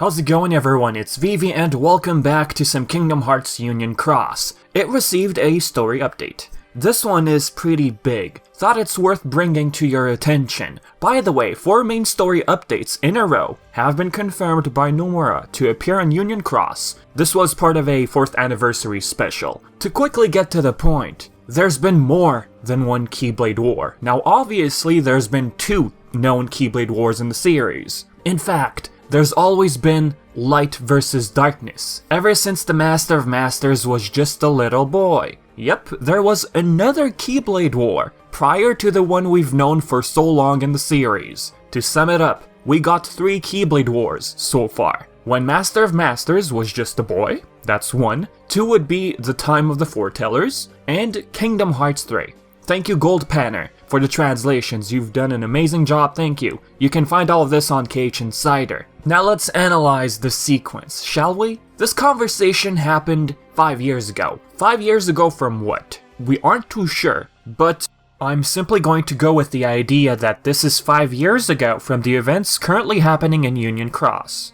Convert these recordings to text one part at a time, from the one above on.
How's it going, everyone? It's Vivi and welcome back to some Kingdom Hearts Union Cross. It received a story update. This one is pretty big. Thought it's worth bringing to your attention. By the way, 4 main story updates in a row have been confirmed by Nomura to appear on Union Cross. This was part of a 4th anniversary special. To quickly get to the point, there's been more than one Keyblade War. Now obviously there's been 2 known Keyblade Wars in the series. In fact, there's always been light versus darkness, ever since the Master of Masters was just a little boy. Yep, there was another Keyblade War, prior to the one we've known for so long in the series. To sum it up, we got 3 Keyblade Wars so far. When Master of Masters was just a boy, that's 1. 2 would be the Time of the Foretellers, and Kingdom Hearts 3. Thank you, Goldpanner, for the translations. You've done an amazing job, thank you. You can find all of this on KHInsider. Now let's analyze the sequence, shall we? This conversation happened 5 years ago. 5 years ago from what? We aren't too sure, but I'm simply going to go with the idea that this is 5 years ago from the events currently happening in Union Cross.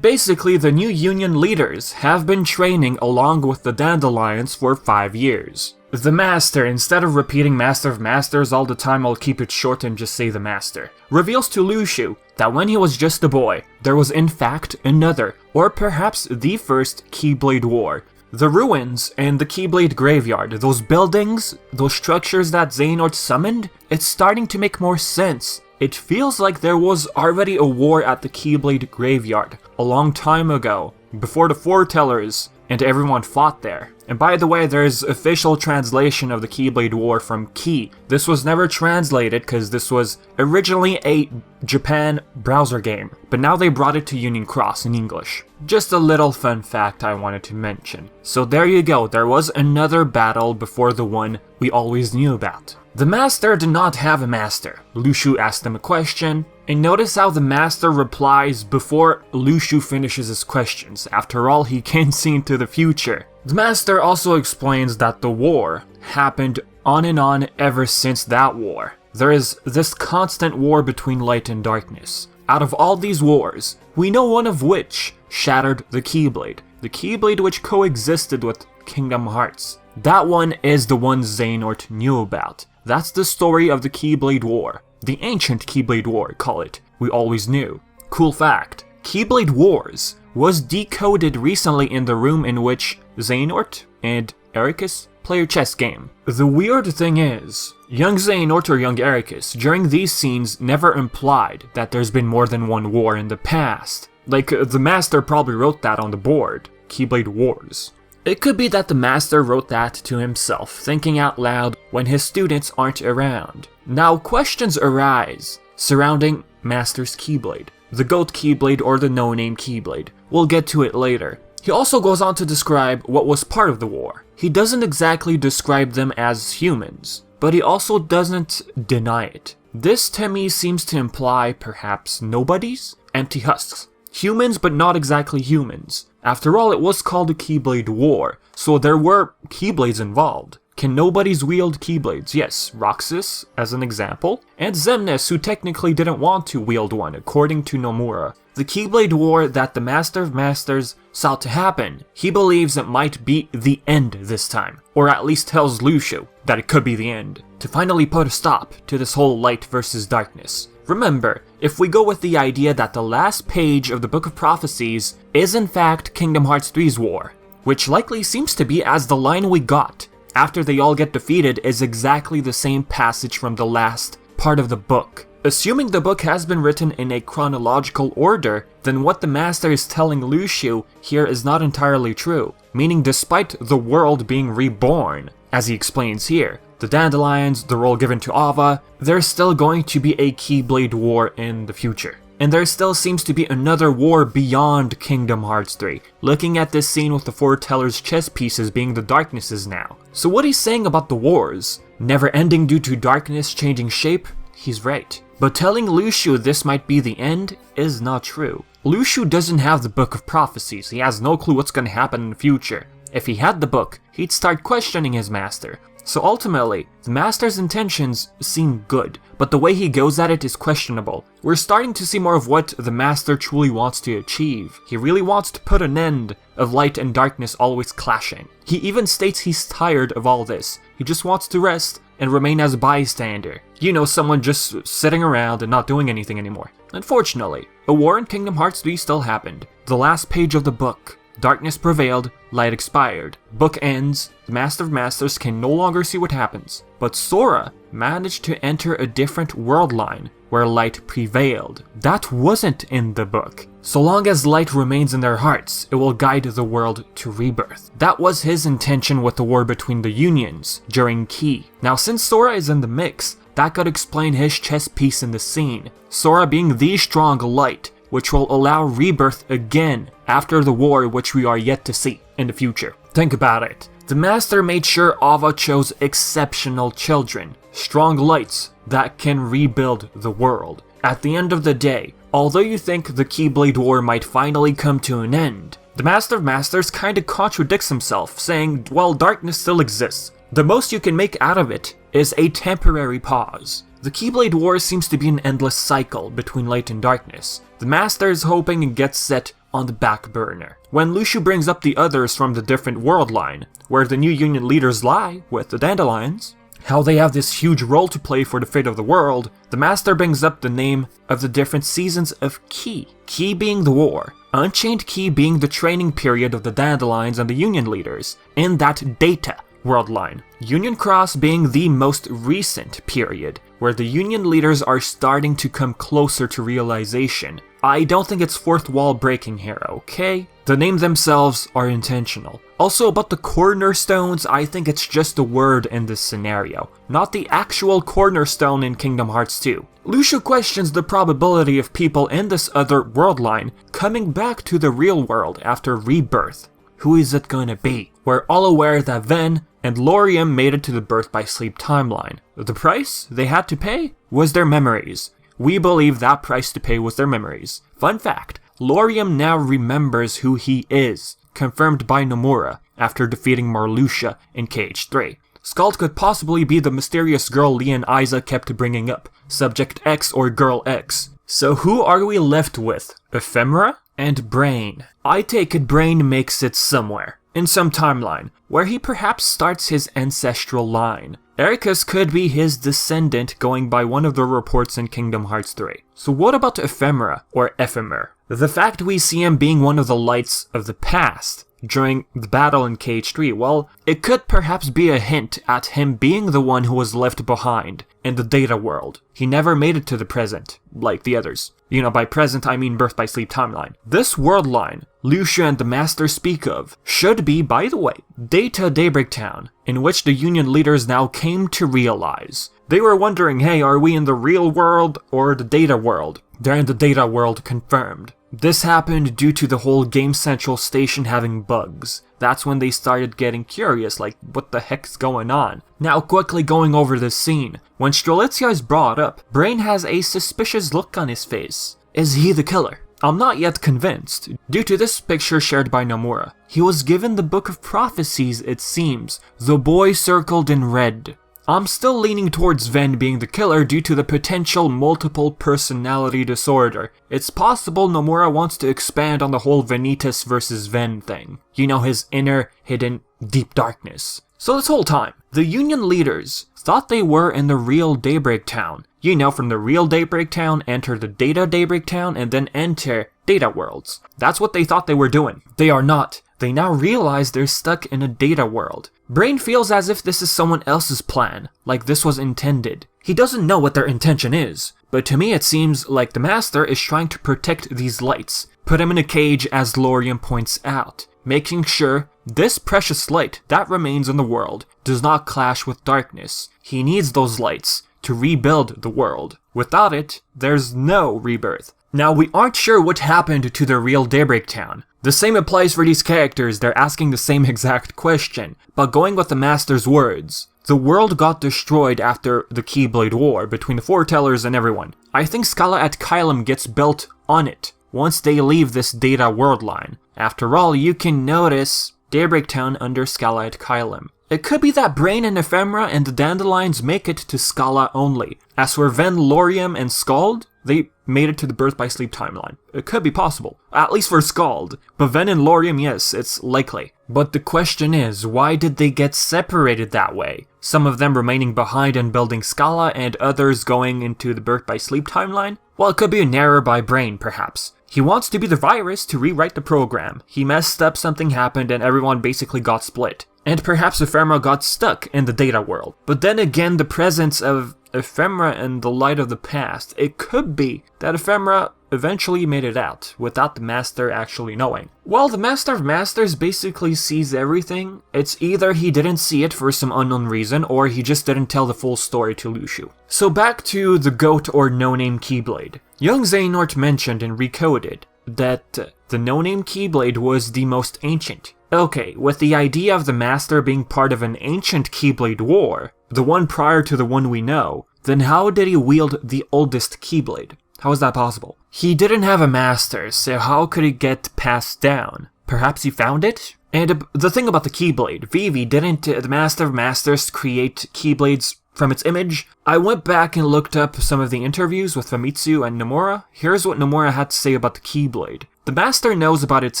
Basically, the new Union leaders have been training along with the Dandelions for 5 years. The Master, instead of repeating Master of Masters all the time, I'll keep it short and just say the Master, reveals to Luxu that when he was just a boy, there was in fact another, or perhaps the first Keyblade War. The ruins and the Keyblade Graveyard, those buildings, those structures that Xehanort summoned, it's starting to make more sense. It feels like there was already a war at the Keyblade Graveyard a long time ago, before the Foretellers and everyone fought there. And by the way, there's official translation of the Keyblade War from Key. This was never translated because this was originally a Japan browser game, but now they brought it to Union Cross in English. Just a little fun fact I wanted to mention. So there you go, there was another battle before the one we always knew about. The Master did not have a Master. Luxu asked him a question, and notice how the Master replies before Luxu finishes his questions. After all, he can't see into the future. The Master also explains that the war happened on and on ever since that war. There is this constant war between light and darkness. Out of all these wars, we know one of which shattered the Keyblade which coexisted with Kingdom Hearts. That one is the one Xehanort knew about. That's the story of the Keyblade War. The ancient Keyblade War, call it. We always knew. Cool fact, Keyblade Wars was decoded recently in the room in which Xehanort and Ericus play a chess game. The weird thing is, young Xehanort or young Ericus during these scenes never implied that there's been more than one war in the past. Like, the Master probably wrote that on the board, Keyblade Wars. It could be that the Master wrote that to himself, thinking out loud when his students aren't around. Now questions arise surrounding Master's Keyblade, the Goat Keyblade or the no-name Keyblade. We'll get to it later. He also goes on to describe what was part of the war. He doesn't exactly describe them as humans, but he also doesn't deny it. This to me seems to imply perhaps nobodies? Empty husks. Humans, but not exactly humans. After all, it was called a Keyblade War, so there were Keyblades involved. Can nobodies wield Keyblades? Yes, Roxas, as an example, and Xemnas, who technically didn't want to wield one, according to Nomura. The Keyblade War that the Master of Masters saw to happen, he believes it might be the end this time, or at least tells Luxu that it could be the end, to finally put a stop to this whole light versus darkness. Remember, if we go with the idea that the last page of the Book of Prophecies is in fact Kingdom Hearts 3's war, which likely seems to be, as the line we got after they all get defeated is exactly the same passage from the last part of the book. Assuming the book has been written in a chronological order, then what the Master is telling Luxu here is not entirely true, meaning despite the world being reborn, as he explains here, the Dandelions, the role given to Ava, there's still going to be a Keyblade War in the future. And there still seems to be another war beyond Kingdom Hearts 3, looking at this scene with the Foretellers' chess pieces being the darknesses now. So what he's saying about the wars, never ending due to darkness changing shape, he's right. But telling Luxu this might be the end is not true. Luxu doesn't have the Book of Prophecies, he has no clue what's going to happen in the future. If he had the book, he'd start questioning his master. So ultimately, the Master's intentions seem good, but the way he goes at it is questionable. We're starting to see more of what the Master truly wants to achieve. He really wants to put an end of light and darkness always clashing. He even states he's tired of all this. He just wants to rest and remain as a bystander. You know, someone just sitting around and not doing anything anymore. Unfortunately, a war in Kingdom Hearts 3 still happened. The last page of the book. Darkness prevailed, light expired. Book ends, the Master of Masters can no longer see what happens. But Sora managed to enter a different world line where light prevailed. That wasn't in the book. So long as light remains in their hearts, it will guide the world to rebirth. That was his intention with the war between the unions during Key. Now since Sora is in the mix, that could explain his chess piece in the scene. Sora being the strong light, which will allow rebirth again after the war, which we are yet to see in the future. Think about it. The Master made sure Ava chose exceptional children, strong lights that can rebuild the world. At the end of the day, although you think the Keyblade War might finally come to an end, the Master of Masters kinda contradicts himself, saying, well, darkness still exists. The most you can make out of it is a temporary pause. The Keyblade War seems to be an endless cycle between light and darkness. The Master is hoping it gets set on the back burner. When Lucio brings up the others from the different world line, where the new union leaders lie with the Dandelions, how they have this huge role to play for the fate of the world, the Master brings up the name of the different seasons of Key. Key being the war, Unchained Key being the training period of the Dandelions and the union leaders, in that Data world line. Union Cross being the most recent period, where the union leaders are starting to come closer to realization. I don't think it's fourth wall breaking here, okay? The names themselves are intentional. Also about the cornerstones, I think it's just a word in this scenario, not the actual cornerstone in Kingdom Hearts 2. Lucio questions the probability of people in this other world line coming back to the real world after Rebirth. Who is it gonna be? We're all aware that Ven and Lauriam made it to the Birth by Sleep timeline. The price they had to pay was their memories. We believe that price to pay was their memories. Fun fact, Lauriam now remembers who he is, confirmed by Nomura after defeating Marluxia in KH3. Skald could possibly be the mysterious girl Lee and Isa kept bringing up, Subject X or Girl X. So who are we left with? Ephemera and Brain. I take it Brain makes it somewhere, in some timeline, where he perhaps starts his ancestral line. Ericus could be his descendant going by one of the reports in Kingdom Hearts 3. So what about Ephemera, or Ephemer? The fact we see him being one of the lights of the past during the battle in KH3, well, it could perhaps be a hint at him being the one who was left behind in the data world. He never made it to the present, like the others. You know, by present I mean Birth by Sleep timeline. This world line Lucio and the Master speak of should be, by the way, Data Daybreak Town, in which the Union leaders now came to realize. They were wondering, hey, are we in the real world or the data world? They're in the data world, confirmed. This happened due to the whole Game Central station having bugs. That's when they started getting curious, like, what the heck's going on? Now quickly going over this scene. When Strelitzia is brought up, Brain has a suspicious look on his face. Is he the killer? I'm not yet convinced, due to this picture shared by Nomura. He was given the Book of Prophecies, it seems, the boy circled in red. I'm still leaning towards Ven being the killer due to the potential multiple personality disorder. It's possible Nomura wants to expand on the whole Vanitas versus Ven thing. You know, his inner, hidden, deep darkness. So this whole time, the Union leaders thought they were in the real Daybreak Town. You know, from the real Daybreak Town, enter the Data Daybreak Town, and then enter Data Worlds. That's what they thought they were doing. They are not. They now realize they're stuck in a data world. Brain feels as if this is someone else's plan, like this was intended. He doesn't know what their intention is, but to me it seems like the Master is trying to protect these lights, put him in a cage as Lauriam points out, making sure this precious light that remains in the world does not clash with darkness. He needs those lights to rebuild the world. Without it, there's no rebirth. Now, we aren't sure what happened to the real Daybreak Town. The same applies for these characters, they're asking the same exact question, but going with the Master's words. The world got destroyed after the Keyblade War between the Foretellers and everyone. I think Scala at Kylum gets built on it once they leave this data world line. After all, you can notice Daybreak Town under Scala at Kylum. It could be that Brain and Ephemera and the Dandelions make it to Scala only. As for Ven, Laurium, and Scald, they made it to the Birth by Sleep timeline. It could be possible, at least for Scald. But Ven and Laurium, yes, it's likely. But the question is, why did they get separated that way? Some of them remaining behind and building Scala, and others going into the Birth by Sleep timeline? Well, it could be an error by Brain, perhaps. He wants to be the virus to rewrite the program. He messed up, something happened, and everyone basically got split. And perhaps Ephemera got stuck in the data world. But then again, the presence of Ephemera in the light of the past, it could be that Ephemera eventually made it out, without the Master actually knowing. Well, the Master of Masters basically sees everything. It's either he didn't see it for some unknown reason, or he just didn't tell the full story to Lushu. So back to the GOAT or no-name Keyblade. Young Xehanort mentioned and recoded that the no-name Keyblade was the most ancient. Okay, with the idea of the Master being part of an ancient Keyblade War, the one prior to the one we know, then how did he wield the oldest Keyblade? How is that possible? He didn't have a Master, so how could it get passed down? Perhaps he found it? And the thing about the Keyblade, Vivi, didn't the Master of Masters create Keyblades from its image? I went back and looked up some of the interviews with Famitsu and Nomura. Here's what Nomura had to say about the Keyblade. The Master knows about its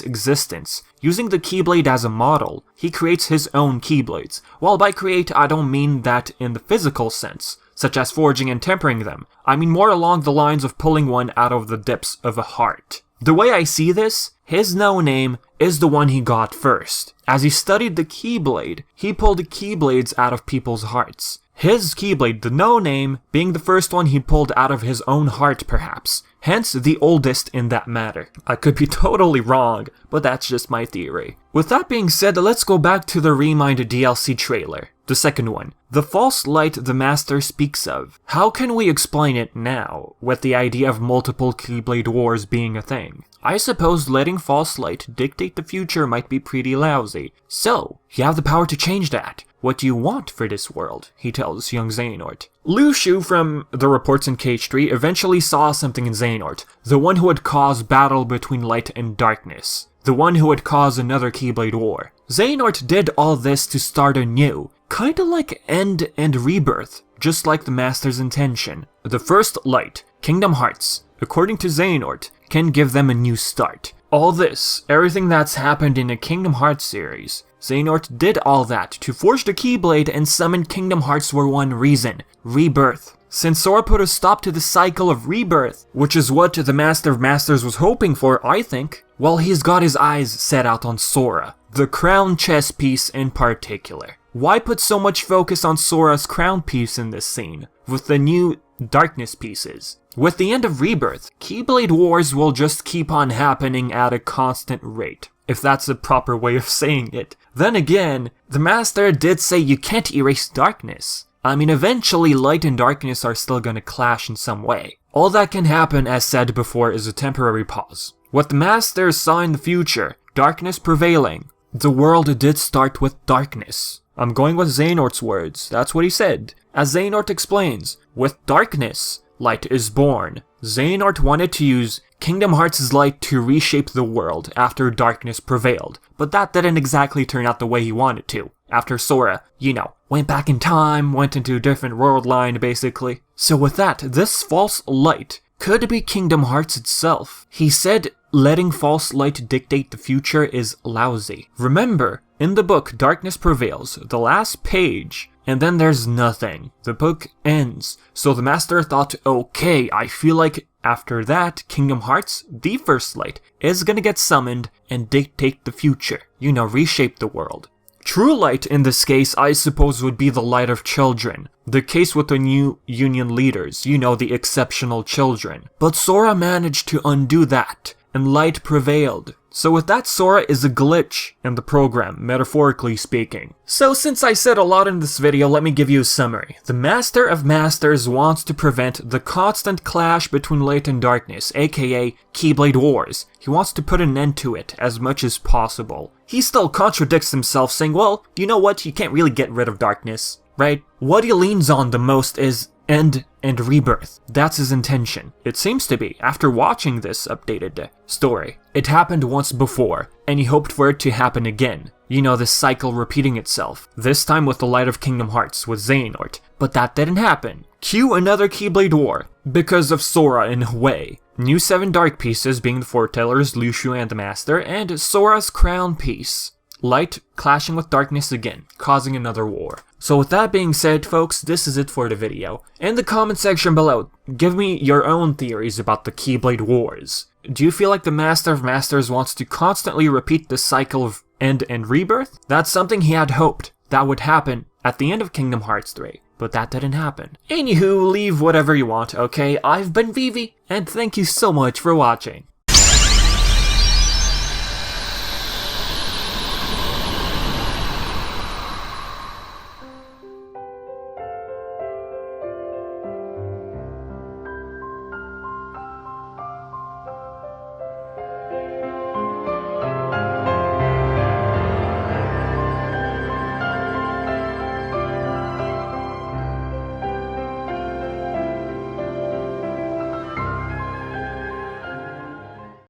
existence. Using the Keyblade as a model, he creates his own Keyblades. While by create, I don't mean that in the physical sense, such as forging and tempering them. I mean more along the lines of pulling one out of the depths of a heart. The way I see this, his no-name is the one he got first. As he studied the Keyblade, he pulled Keyblades out of people's hearts. His Keyblade, the no-name, being the first one he pulled out of his own heart perhaps. Hence, the oldest in that matter. I could be totally wrong, but that's just my theory. With that being said, let's go back to the Remind DLC trailer. The second one. The false light the Master speaks of. How can we explain it now, with the idea of multiple Keyblade Wars being a thing? I suppose letting false light dictate the future might be pretty lousy. So, you have the power to change that. What do you want for this world? He tells young Xehanort. Lushu, from the reports in KH3, eventually saw something in Xehanort. The one who would cause battle between light and darkness. The one who would cause another Keyblade War. Xehanort did all this to start anew. Kinda like End and Rebirth, just like the Master's intention. The first light, Kingdom Hearts, according to Xehanort, can give them a new start. All this, everything that's happened in a Kingdom Hearts series, Xehanort did all that to forge the Keyblade and summon Kingdom Hearts for one reason, Rebirth. Since Sora put a stop to the cycle of rebirth, which is what the Master of Masters was hoping for, I think, well, he's got his eyes set out on Sora, the crown chess piece in particular. Why put so much focus on Sora's crown piece in this scene, with the new darkness pieces? With the end of Rebirth, Keyblade Wars will just keep on happening at a constant rate, if that's the proper way of saying it. Then again, the Master did say you can't erase darkness. I mean, eventually light and darkness are still gonna clash in some way. All that can happen, as said before, is a temporary pause. What the Master saw in the future, darkness prevailing. The world did start with darkness. I'm going with Xehanort's words, that's what he said. As Xehanort explains, with darkness, light is born. Xehanort wanted to use Kingdom Hearts' light to reshape the world after darkness prevailed, but that didn't exactly turn out the way he wanted to. After Sora, went back in time, went into a different world line basically. So with that, this false light could be Kingdom Hearts itself. He said letting false light dictate the future is lousy. Remember, in the book Darkness Prevails, the last page, and then there's nothing. The book ends. So the Master thought, okay, I feel like after that, Kingdom Hearts, the first light, is gonna get summoned and dictate the future. Reshape the world. True light in this case, I suppose, would be the light of children. The case with the new Union leaders, the exceptional children. But Sora managed to undo that, and light prevailed. So with that, Sora is a glitch in the program, metaphorically speaking. So since I said a lot in this video, let me give you a summary. The Master of Masters wants to prevent the constant clash between light and darkness, aka Keyblade Wars. He wants to put an end to it as much as possible. He still contradicts himself, saying, well, you know what, you can't really get rid of darkness, right? What he leans on the most is End and Rebirth. That's his intention. It seems to be, after watching this updated story. It happened once before, and he hoped for it to happen again. You know, this cycle repeating itself, this time with the Light of Kingdom Hearts with Xehanort. But that didn't happen. Cue another Keyblade War, because of Sora in a way. New 7 Dark pieces being the Foretellers, Lucio and the Master, and Sora's Crown piece. Light clashing with darkness again, causing another war. So with that being said, folks, this is it for the video. In the comment section below, give me your own theories about the Keyblade Wars. Do you feel like the Master of Masters wants to constantly repeat the cycle of End and Rebirth? That's something he had hoped that would happen at the end of Kingdom Hearts 3, but that didn't happen. Anywho, leave whatever you want, okay? I've been Vivi, and thank you so much for watching.